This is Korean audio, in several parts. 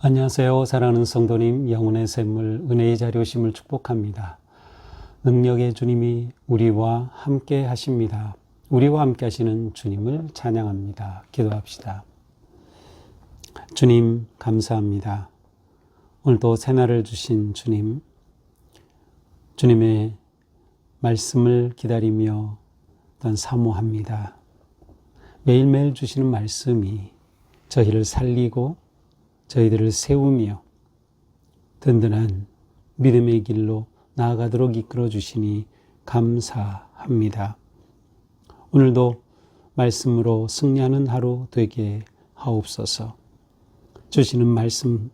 안녕하세요. 사랑하는 성도님, 영혼의 샘물, 은혜의 자료심을 축복합니다. 능력의 주님이 우리와 함께 하십니다. 우리와 함께 하시는 주님을 찬양합니다. 기도합시다. 주님, 감사합니다. 오늘도 새날을 주신 주님, 주님의 말씀을 기다리며 또한 사모합니다. 매일매일 주시는 말씀이 저희를 살리고 저희들을 세우며 든든한 믿음의 길로 나아가도록 이끌어 주시니 감사합니다. 오늘도 말씀으로 승리하는 하루 되게 하옵소서. 주시는 말씀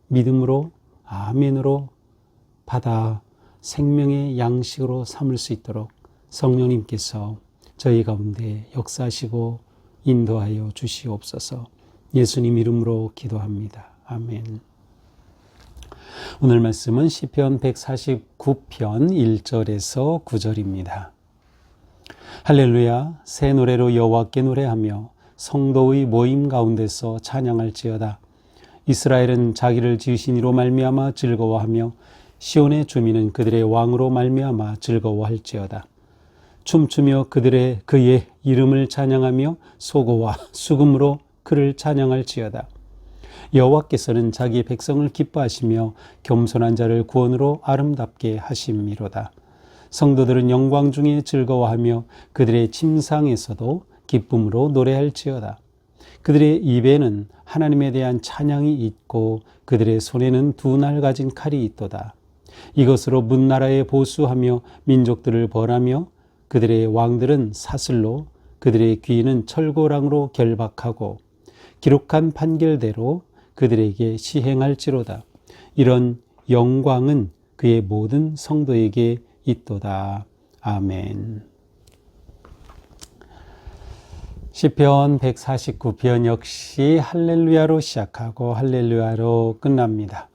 믿음으로 아멘으로 받아 생명의 양식으로 삼을 수 있도록 성령님께서 저희 가운데 역사하시고 인도하여 주시옵소서. 예수님 이름으로 기도합니다. 아멘. 오늘 말씀은 시편 149편 1절에서 9절입니다. 할렐루야, 새 노래로 여호와께 노래하며 성도의 모임 가운데서 찬양할지어다. 이스라엘은 자기를 지으신 이로 말미암아 즐거워하며 시온의 주민은 그들의 왕으로 말미암아 즐거워할지어다. 춤추며 그의 이름을 찬양하며 소고와 수금으로 그를 찬양할지어다. 여호와께서는 자기의 백성을 기뻐하시며 겸손한 자를 구원으로 아름답게 하심이로다. 성도들은 영광 중에 즐거워하며 그들의 침상에서도 기쁨으로 노래할지어다. 그들의 입에는 하나님에 대한 찬양이 있고 그들의 손에는 두 날 가진 칼이 있도다. 이것으로 문나라에 보수하며 민족들을 벌하며 그들의 왕들은 사슬로 그들의 귀인은 철고랑으로 결박하고 기록한 판결대로 그들에게 시행할지로다. 이런 영광은 그의 모든 성도에게 있도다. 아멘. 시편 149편 역시 할렐루야로 시작하고 할렐루야로 끝납니다.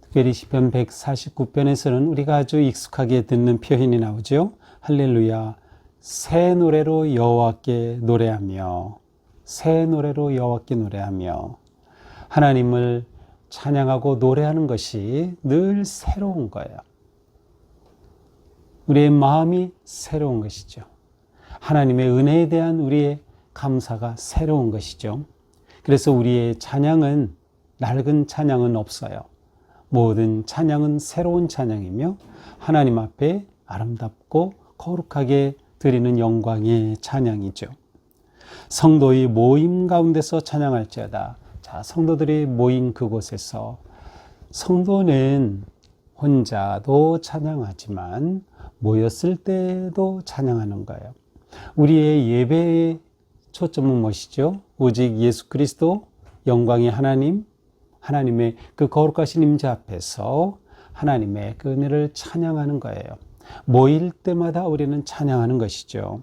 특별히 시편 149편에서는 우리가 아주 익숙하게 듣는 표현이 나오죠. 할렐루야, 새 노래로 여호와께 노래하며, 새 노래로 여호와께 노래하며. 하나님을 찬양하고 노래하는 것이 늘 새로운 거예요. 우리의 마음이 새로운 것이죠. 하나님의 은혜에 대한 우리의 감사가 새로운 것이죠. 그래서 우리의 찬양은, 낡은 찬양은 없어요. 모든 찬양은 새로운 찬양이며 하나님 앞에 아름답고 거룩하게 드리는 영광의 찬양이죠. 성도의 모임 가운데서 찬양할지어다. 자, 성도들이 모인 그곳에서 성도는 혼자도 찬양하지만 모였을 때도 찬양하는 거예요. 우리의 예배의 초점은 무엇이죠? 오직 예수 그리스도, 영광의 하나님, 하나님의 그 거룩하신 임재 앞에서 하나님의 그 은혜를 찬양하는 거예요. 모일 때마다 우리는 찬양하는 것이죠.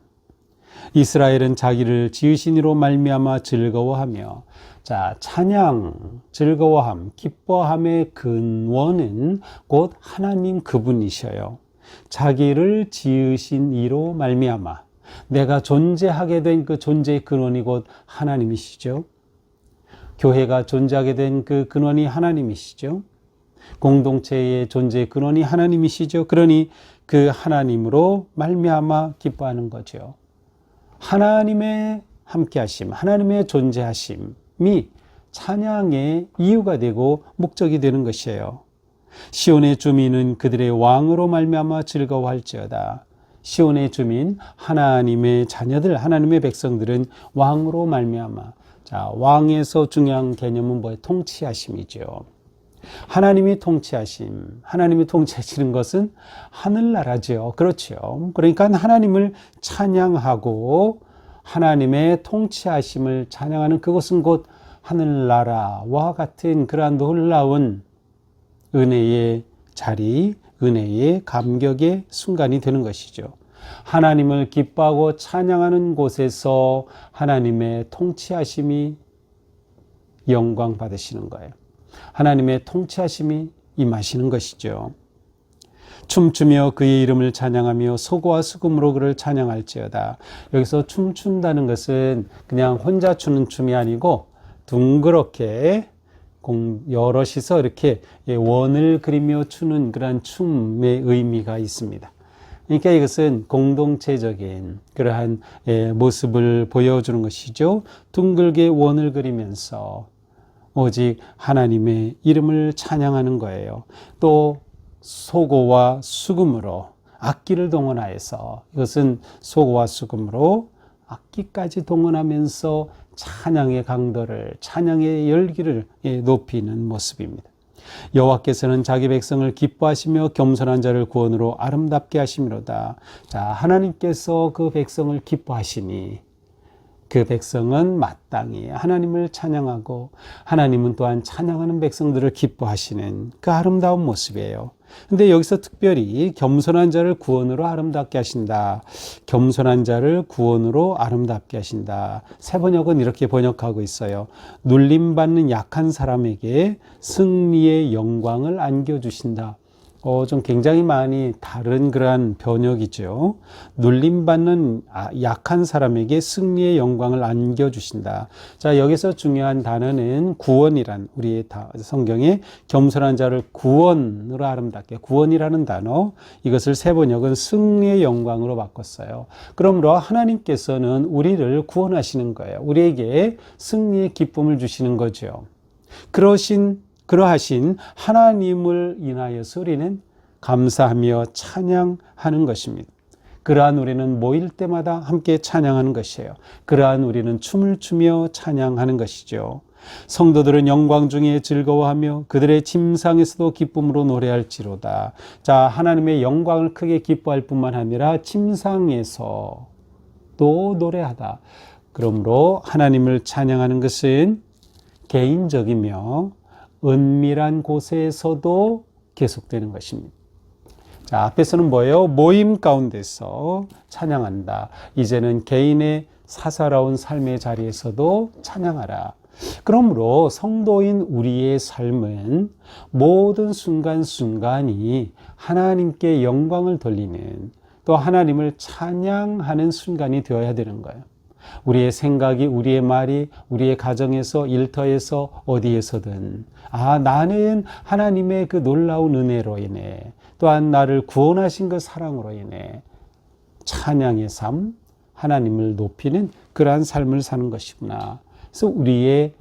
이스라엘은 자기를 지으신 이로 말미암아 즐거워하며. 자, 찬양, 즐거워함, 기뻐함의 근원은 곧 하나님 그분이셔요. 자기를 지으신 이로 말미암아. 내가 존재하게 된 그 존재의 근원이 곧 하나님이시죠. 교회가 존재하게 된 그 근원이 하나님이시죠. 공동체의 존재의 근원이 하나님이시죠. 그러니 그 하나님으로 말미암아 기뻐하는 거죠. 하나님의 함께하심, 하나님의 존재하심이 찬양의 이유가 되고 목적이 되는 것이에요. 시온의 주민은 그들의 왕으로 말미암아 즐거워할지어다. 시온의 주민, 하나님의 자녀들, 하나님의 백성들은 왕으로 말미암아. 자, 왕에서 중요한 개념은 뭐예요? 통치하심이죠. 하나님이 통치하심, 하나님이 통치하시는 것은 하늘나라죠. 그렇죠. 그러니까 하나님을 찬양하고 하나님의 통치하심을 찬양하는 그것은 곧 하늘나라와 같은 그러한 놀라운 은혜의 자리, 은혜의 감격의 순간이 되는 것이죠. 하나님을 기뻐하고 찬양하는 곳에서 하나님의 통치하심이 영광 받으시는 거예요. 하나님의 통치하심이 임하시는 것이죠. 춤추며 그의 이름을 찬양하며 소고와 수금으로 그를 찬양할지어다. 여기서 춤춘다는 것은 그냥 혼자 추는 춤이 아니고 둥그렇게 여럿이서 이렇게 원을 그리며 추는 그러한 춤의 의미가 있습니다. 그러니까 이것은 공동체적인 그러한 모습을 보여주는 것이죠. 둥글게 원을 그리면서 오직 하나님의 이름을 찬양하는 거예요. 또 소고와 수금으로 악기를 동원하여서, 이것은 소고와 수금으로 악기까지 동원하면서 찬양의 강도를, 찬양의 열기를 높이는 모습입니다. 여호와께서는 자기 백성을 기뻐하시며 겸손한 자를 구원으로 아름답게 하심이로다. 자, 하나님께서 그 백성을 기뻐하시니 그 백성은 마땅히 하나님을 찬양하고 하나님은 또한 찬양하는 백성들을 기뻐하시는 그 아름다운 모습이에요. 근데 여기서 특별히 겸손한 자를 구원으로 아름답게 하신다. 겸손한 자를 구원으로 아름답게 하신다. 새 번역은 이렇게 번역하고 있어요. 눌림받는 약한 사람에게 승리의 영광을 안겨주신다. 좀 굉장히 많이 다른 그러한 번역이죠. 눌림받는 약한 사람에게 승리의 영광을 안겨주신다. 자, 여기서 중요한 단어는 구원이란, 우리 성경에 겸손한 자를 구원으로 아름답게, 구원이라는 단어, 이것을 새 번역은 승리의 영광으로 바꿨어요. 그러므로 하나님께서는 우리를 구원하시는 거예요. 우리에게 승리의 기쁨을 주시는 거죠. 그러하신 하나님을 인하여서 우리는 감사하며 찬양하는 것입니다. 그러한 우리는 모일 때마다 함께 찬양하는 것이에요. 그러한 우리는 춤을 추며 찬양하는 것이죠. 성도들은 영광 중에 즐거워하며 그들의 침상에서도 기쁨으로 노래할지로다. 자, 하나님의 영광을 크게 기뻐할 뿐만 아니라 침상에서도 노래하다. 그러므로 하나님을 찬양하는 것은 개인적이며 은밀한 곳에서도 계속되는 것입니다. 자, 앞에서는 뭐예요? 모임 가운데서 찬양한다. 이제는 개인의 사사로운 삶의 자리에서도 찬양하라. 그러므로 성도인 우리의 삶은 모든 순간순간이 하나님께 영광을 돌리는, 또 하나님을 찬양하는 순간이 되어야 되는 거예요. 우리의 생각이, 우리의 말이, 우리의 가정에서, 일터에서, 어디에서든 나는 하나님의 그 놀라운 은혜로 인해, 또한 나를 구원하신 그 사랑으로 인해 찬양의 삶, 하나님을 높이는 그러한 삶을 사는 것이구나. 그래서 우리의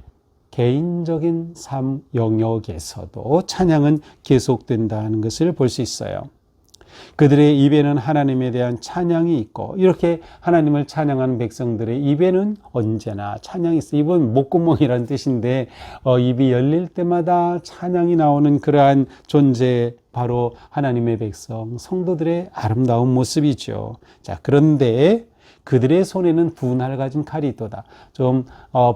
개인적인 삶 영역에서도 찬양은 계속된다는 것을 볼 수 있어요. 그들의 입에는 하나님에 대한 찬양이 있고, 이렇게 하나님을 찬양하는 백성들의 입에는 언제나 찬양이 있어요. 입은 목구멍이라는 뜻인데 입이 열릴 때마다 찬양이 나오는 그러한 존재, 바로 하나님의 백성, 성도들의 아름다운 모습이죠. 자, 그런데 그들의 손에는 두 날 가진 칼이 있도다. 좀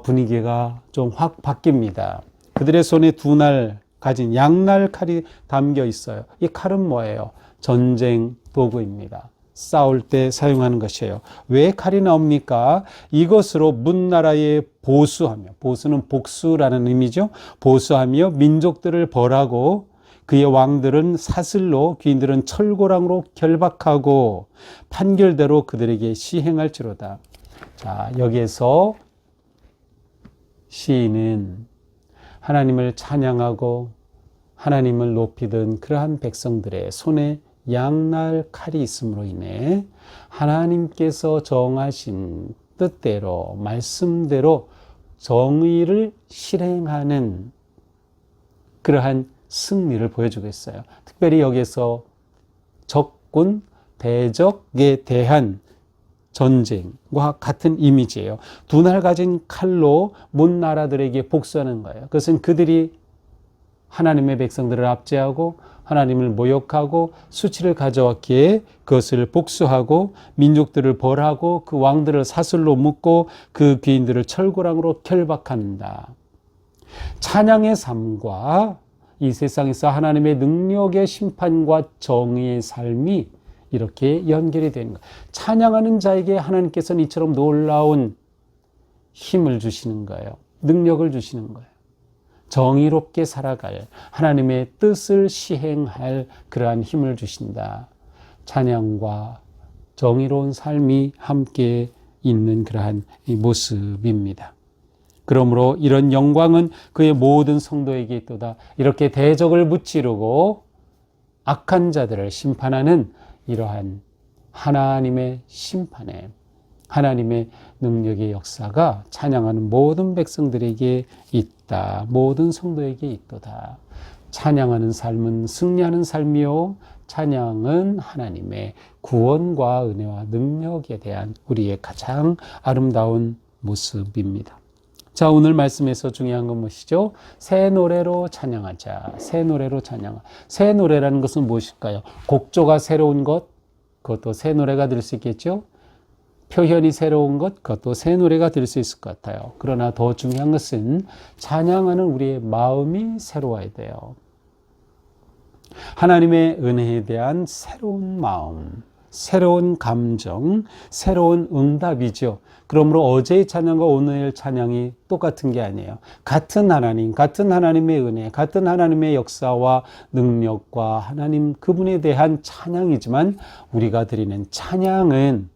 분위기가 좀 확 바뀝니다. 그들의 손에 두 날 가진 양날 칼이 담겨 있어요. 이 칼은 뭐예요? 전쟁 도구입니다. 싸울 때 사용하는 것이에요. 왜 칼이 나옵니까? 이것으로 문나라에 보수하며, 보수는 복수라는 의미죠. 보수하며 민족들을 벌하고 그의 왕들은 사슬로, 귀인들은 철고랑으로 결박하고 판결대로 그들에게 시행할지로다. 자, 여기에서 시인은 하나님을 찬양하고 하나님을 높이던 그러한 백성들의 손에 양날 칼이 있음으로 인해 하나님께서 정하신 뜻대로, 말씀대로 정의를 실행하는 그러한 승리를 보여주고 있어요. 특별히 여기에서 적군, 대적에 대한 전쟁과 같은 이미지예요. 두 날 가진 칼로 문 나라들에게 복수하는 거예요. 그것은 그들이 하나님의 백성들을 압제하고 하나님을 모욕하고 수치를 가져왔기에 그것을 복수하고 민족들을 벌하고 그 왕들을 사슬로 묶고 그 귀인들을 철고랑으로 결박한다. 찬양의 삶과 이 세상에서 하나님의 능력의 심판과 정의의 삶이 이렇게 연결이 되는 거예요. 찬양하는 자에게 하나님께서는 이처럼 놀라운 힘을 주시는 거예요. 능력을 주시는 거예요. 정의롭게 살아갈 하나님의 뜻을 시행할 그러한 힘을 주신다. 찬양과 정의로운 삶이 함께 있는 그러한 이 모습입니다. 그러므로 이런 영광은 그의 모든 성도에게 있도다. 이렇게 대적을 무찌르고 악한 자들을 심판하는 이러한 하나님의 심판에 하나님의 능력의 역사가 찬양하는 모든 백성들에게 있다. 모든 성도에게 있도다. 찬양하는 삶은 승리하는 삶이요. 찬양은 하나님의 구원과 은혜와 능력에 대한 우리의 가장 아름다운 모습입니다. 자, 오늘 말씀에서 중요한 건 무엇이죠? 새 노래로 찬양하자. 새 노래로 찬양하자. 새 노래라는 것은 무엇일까요? 곡조가 새로운 것, 그것도 새 노래가 될 수 있겠죠? 표현이 새로운 것, 그것도 새 노래가 될 수 있을 것 같아요. 그러나 더 중요한 것은 찬양하는 우리의 마음이 새로워야 돼요. 하나님의 은혜에 대한 새로운 마음, 새로운 감정, 새로운 응답이죠. 그러므로 어제의 찬양과 오늘의 찬양이 똑같은 게 아니에요. 같은 하나님, 같은 하나님의 은혜, 같은 하나님의 역사와 능력과 하나님 그분에 대한 찬양이지만 우리가 드리는 찬양은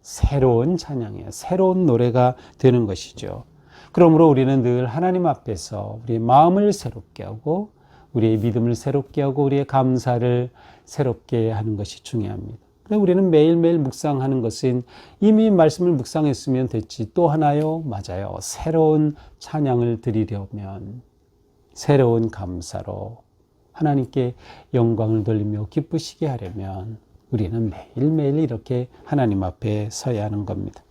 새로운 찬양이에요. 새로운 노래가 되는 것이죠. 그러므로 우리는 늘 하나님 앞에서 우리의 마음을 새롭게 하고 우리의 믿음을 새롭게 하고 우리의 감사를 새롭게 하는 것이 중요합니다. 우리는 매일매일 묵상하는 것은 이미 말씀을 묵상했으면 됐지 또 하나요? 맞아요. 새로운 찬양을 드리려면 새로운 감사로 하나님께 영광을 돌리며 기쁘시게 하려면 우리는 매일매일 이렇게 하나님 앞에 서야 하는 겁니다.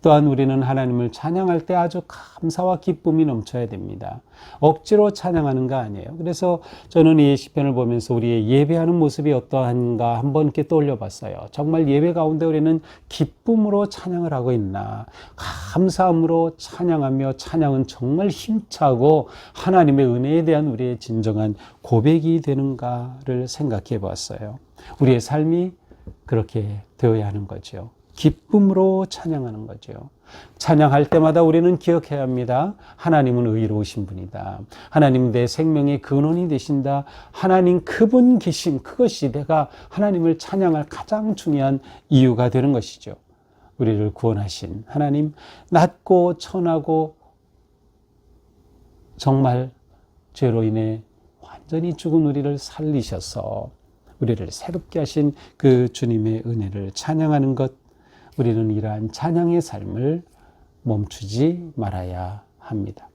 또한 우리는 하나님을 찬양할 때 아주 감사와 기쁨이 넘쳐야 됩니다. 억지로 찬양하는 거 아니에요. 그래서 저는 이 시편을 보면서 우리의 예배하는 모습이 어떠한가 한번 이렇게 떠올려 봤어요. 정말 예배 가운데 우리는 기쁨으로 찬양을 하고 있나, 감사함으로 찬양하며 찬양은 정말 힘차고 하나님의 은혜에 대한 우리의 진정한 고백이 되는가를 생각해 봤어요. 우리의 삶이 그렇게 되어야 하는 거죠. 기쁨으로 찬양하는 거죠. 찬양할 때마다 우리는 기억해야 합니다. 하나님은 의로우신 분이다. 하나님 내 생명의 근원이 되신다. 하나님 그분 계심, 그것이 내가 하나님을 찬양할 가장 중요한 이유가 되는 것이죠. 우리를 구원하신 하나님, 낮고 천하고 정말 죄로 인해 완전히 죽은 우리를 살리셔서 우리를 새롭게 하신 그 주님의 은혜를 찬양하는 것, 우리는 이러한 찬양의 삶을 멈추지 말아야 합니다.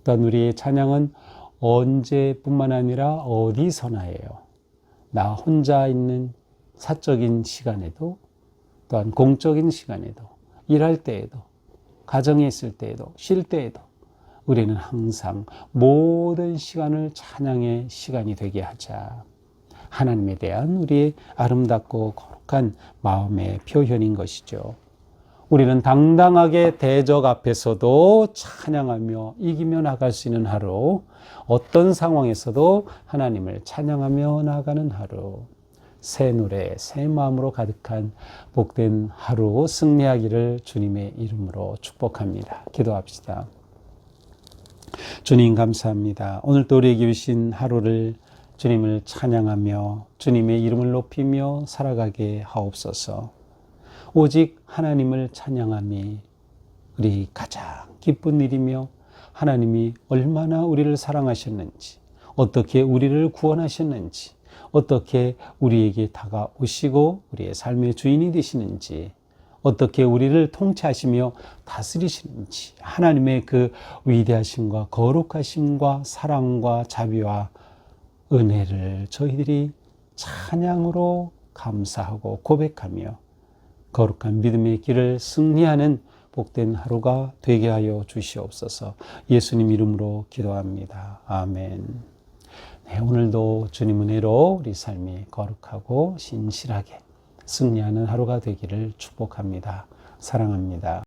또한 우리의 찬양은 언제뿐만 아니라 어디서나예요. 나 혼자 있는 사적인 시간에도, 또한 공적인 시간에도, 일할 때에도, 가정에 있을 때에도, 쉴 때에도 우리는 항상 모든 시간을 찬양의 시간이 되게 하자. 하나님에 대한 우리의 아름답고 거룩한 마음의 표현인 것이죠. 우리는 당당하게 대적 앞에서도 찬양하며 이기며 나갈 수 있는 하루, 어떤 상황에서도 하나님을 찬양하며 나가는 하루, 새 노래, 새 마음으로 가득한 복된 하루 승리하기를 주님의 이름으로 축복합니다. 기도합시다. 주님 감사합니다. 오늘 또 우리에게 주신 하루를 주님을 찬양하며 주님의 이름을 높이며 살아가게 하옵소서. 오직 하나님을 찬양함이 우리 가장 기쁜 일이며 하나님이 얼마나 우리를 사랑하셨는지, 어떻게 우리를 구원하셨는지, 어떻게 우리에게 다가오시고 우리의 삶의 주인이 되시는지, 어떻게 우리를 통치하시며 다스리시는지, 하나님의 그 위대하심과 거룩하심과 사랑과 자비와 은혜를 저희들이 찬양으로 감사하고 고백하며 거룩한 믿음의 길을 승리하는 복된 하루가 되게 하여 주시옵소서. 예수님 이름으로 기도합니다. 아멘. 네, 오늘도 주님 은혜로 우리 삶이 거룩하고 신실하게 승리하는 하루가 되기를 축복합니다. 사랑합니다.